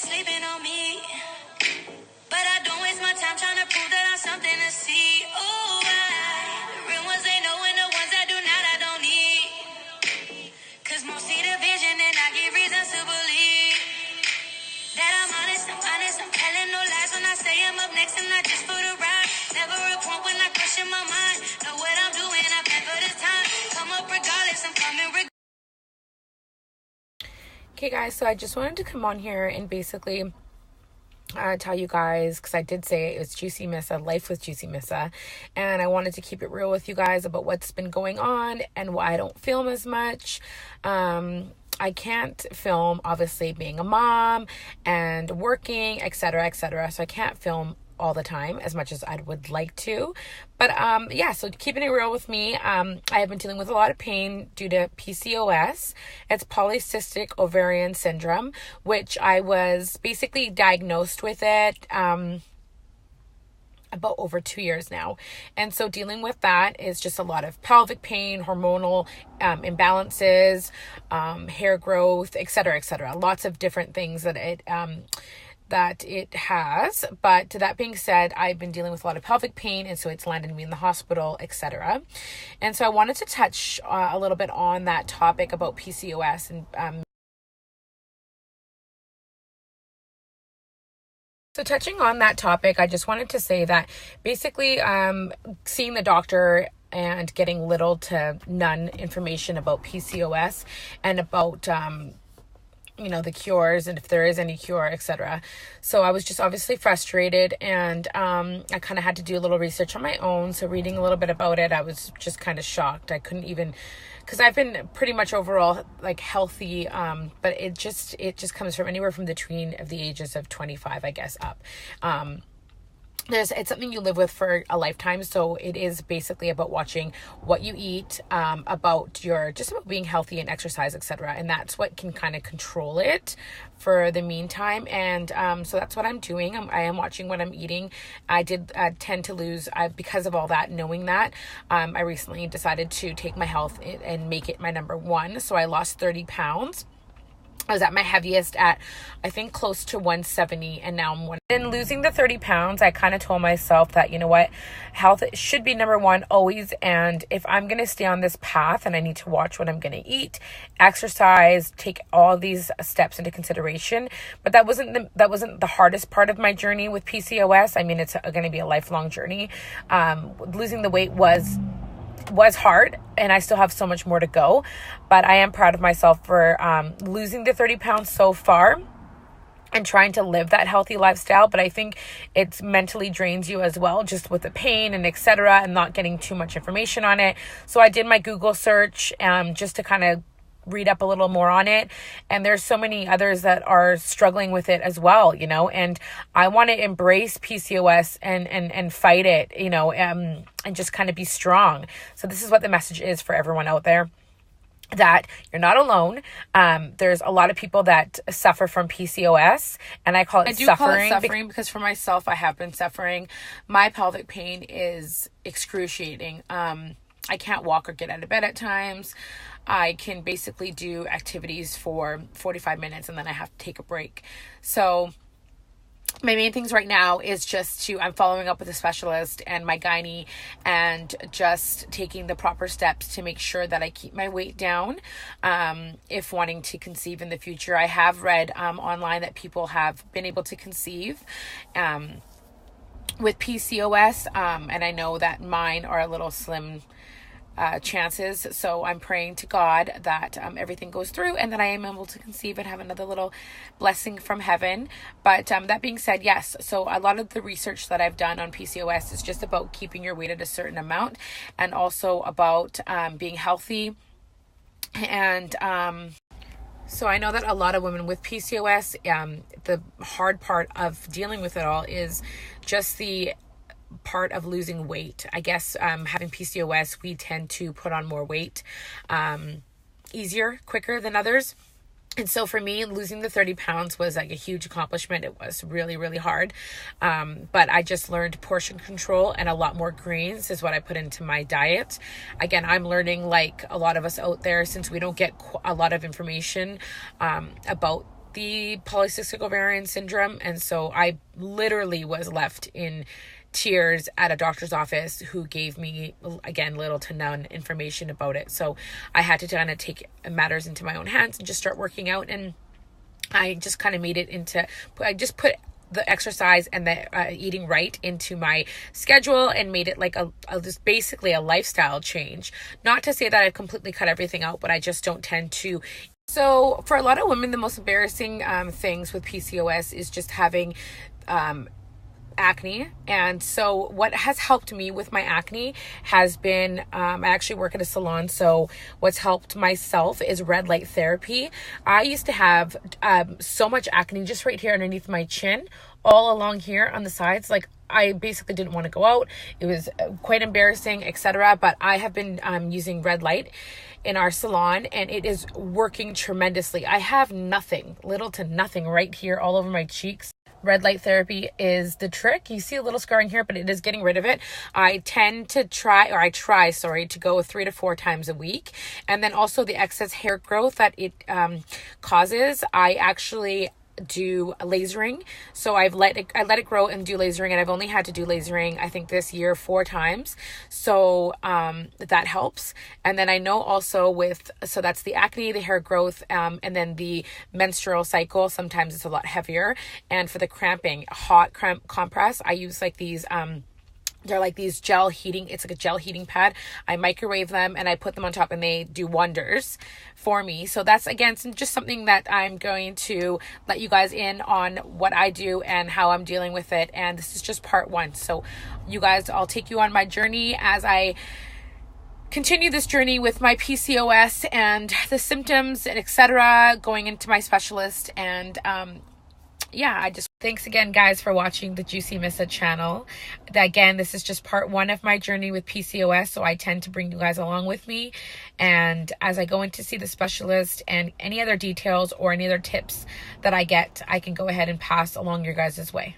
sleeping on me. But I don't waste my time trying to prove that I'm something to see. Oh, the real ones they know and the ones that do not, I don't need. Cause most see the vision and I give reasons to believe that I'm honest, I'm telling no lies when I say I'm up next and not just for the ride. Never a point when I question my mind. Know what I'm doing, I plan for this time. Come up regardless, I'm coming regardless. Okay guys, so I just wanted to come on here and basically tell you guys, because I did say it was Juicy Missa, Life with Juicy Missa, and I wanted to keep it real with you guys about what's been going on and why I don't film as much. I can't film, obviously, being a mom and working, etc., so I can't film all the time as much as I would like to. But so keeping it real with me, I have been dealing with a lot of pain due to PCOS. It's polycystic ovarian syndrome, which I was basically diagnosed with it about over 2 years now. And so dealing with that is just a lot of pelvic pain, hormonal imbalances, hair growth, etc., lots of different things that it has. But to that being said, I've been dealing with a lot of pelvic pain, and so it's landed me in the hospital, etc. And so I wanted to touch a little bit on that topic about PCOS. And so touching on that topic, I just wanted to say that basically seeing the doctor and getting little to none information about PCOS and about the cures and if there is any cure, etc. So I was just obviously frustrated, and I kind of had to do a little research on my own. So reading a little bit about it, I was just kind of shocked. I couldn't even, because I've been pretty much overall like healthy, but it just comes from anywhere from between of the ages of 25, I guess, up. It's something you live with for a lifetime. So it is basically about watching what you eat, about being healthy and exercise, etc. And that's what can kind of control it for the meantime. And so that's what I'm doing. I am watching what I'm eating. I did tend to lose because of all that, knowing that. I recently decided to take my health and make it my number one. So I lost 30 pounds. I was at my heaviest at, I think, close to 170, and now I'm in losing the 30 pounds. I kind of told myself that, you know what, health should be number one always. And if I'm going to stay on this path, and I need to watch what I'm going to eat, exercise, take all these steps into consideration. But that wasn't the hardest part of my journey with PCOS. I mean, it's going to be a lifelong journey. Losing the weight was hard, and I still have so much more to go, but I am proud of myself for losing the 30 pounds so far and trying to live that healthy lifestyle. But I think it mentally drains you as well, just with the pain and etc., and not getting too much information on it. So I did my Google search just to kind of read up a little more on it, and there's so many others that are struggling with it as well, and I want to embrace PCOS and fight it, and just kind of be strong. So this is what the message is for everyone out there, that you're not alone. There's a lot of people that suffer from PCOS, and I call it suffering because for myself, I have been suffering. My pelvic pain is excruciating. I can't walk or get out of bed at times. I can basically do activities for 45 minutes and then I have to take a break. So my main things right now is I'm following up with a specialist and my gynae, and just taking the proper steps to make sure that I keep my weight down. If wanting to conceive in the future, I have read online that people have been able to conceive with PCOS, and I know that mine are a little slim chances. So I'm praying to God that everything goes through and that I am able to conceive and have another little blessing from heaven. But that being said, yes, so a lot of the research that I've done on PCOS is just about keeping your weight at a certain amount, and also about being healthy. And so I know that a lot of women with PCOS, the hard part of dealing with it all is just the part of losing weight. I guess having PCOS, we tend to put on more weight quicker than others. And so for me, losing the 30 pounds was like a huge accomplishment. It was really, really hard. But I just learned portion control, and a lot more greens is what I put into my diet. Again, I'm learning, like a lot of us out there, since we don't get a lot of information about the polycystic ovarian syndrome. And so I literally was left in tears at a doctor's office who gave me, again, little to none information about it. So I had to kind of take matters into my own hands and just start working out. And I just kind of made it into, I just put the exercise and the eating right into my schedule and made it like a just basically a lifestyle change. Not to say that I've completely cut everything out, but I just don't tend to. So for a lot of women, the most embarrassing things with PCOS is just having acne. And so what has helped me with my acne has been, I actually work at a salon. So what's helped myself is red light therapy. I used to have so much acne just right here underneath my chin, all along here on the sides. Like I basically didn't want to go out. It was quite embarrassing, etc. But I have been using red light in our salon and it is working tremendously. I have nothing, little to nothing right here all over my cheeks. Red light therapy is the trick. You see a little scarring here, but it is getting rid of it. I try to go 3 to 4 times a week. And then also the excess hair growth that it causes, I actually do lasering. So I let it grow and do lasering, and I've only had to do lasering I think this year 4 times. So that helps. And then I know also so that's the acne, the hair growth, and then the menstrual cycle, sometimes it's a lot heavier. And for the cramping, hot cramp compress, I use like these they're like these it's like a gel heating pad. I microwave them and I put them on top and they do wonders for me. So that's, again, just something that I'm going to let you guys in on what I do and how I'm dealing with it. And this is just part 1. So you guys, I'll take you on my journey as I continue this journey with my PCOS and the symptoms and etc. going into my specialist. And thanks again, guys, for watching the Juicy Missa channel. Again, this is just part 1 of my journey with PCOS, so I tend to bring you guys along with me. And as I go in to see the specialist and any other details or any other tips that I get, I can go ahead and pass along your guys' way.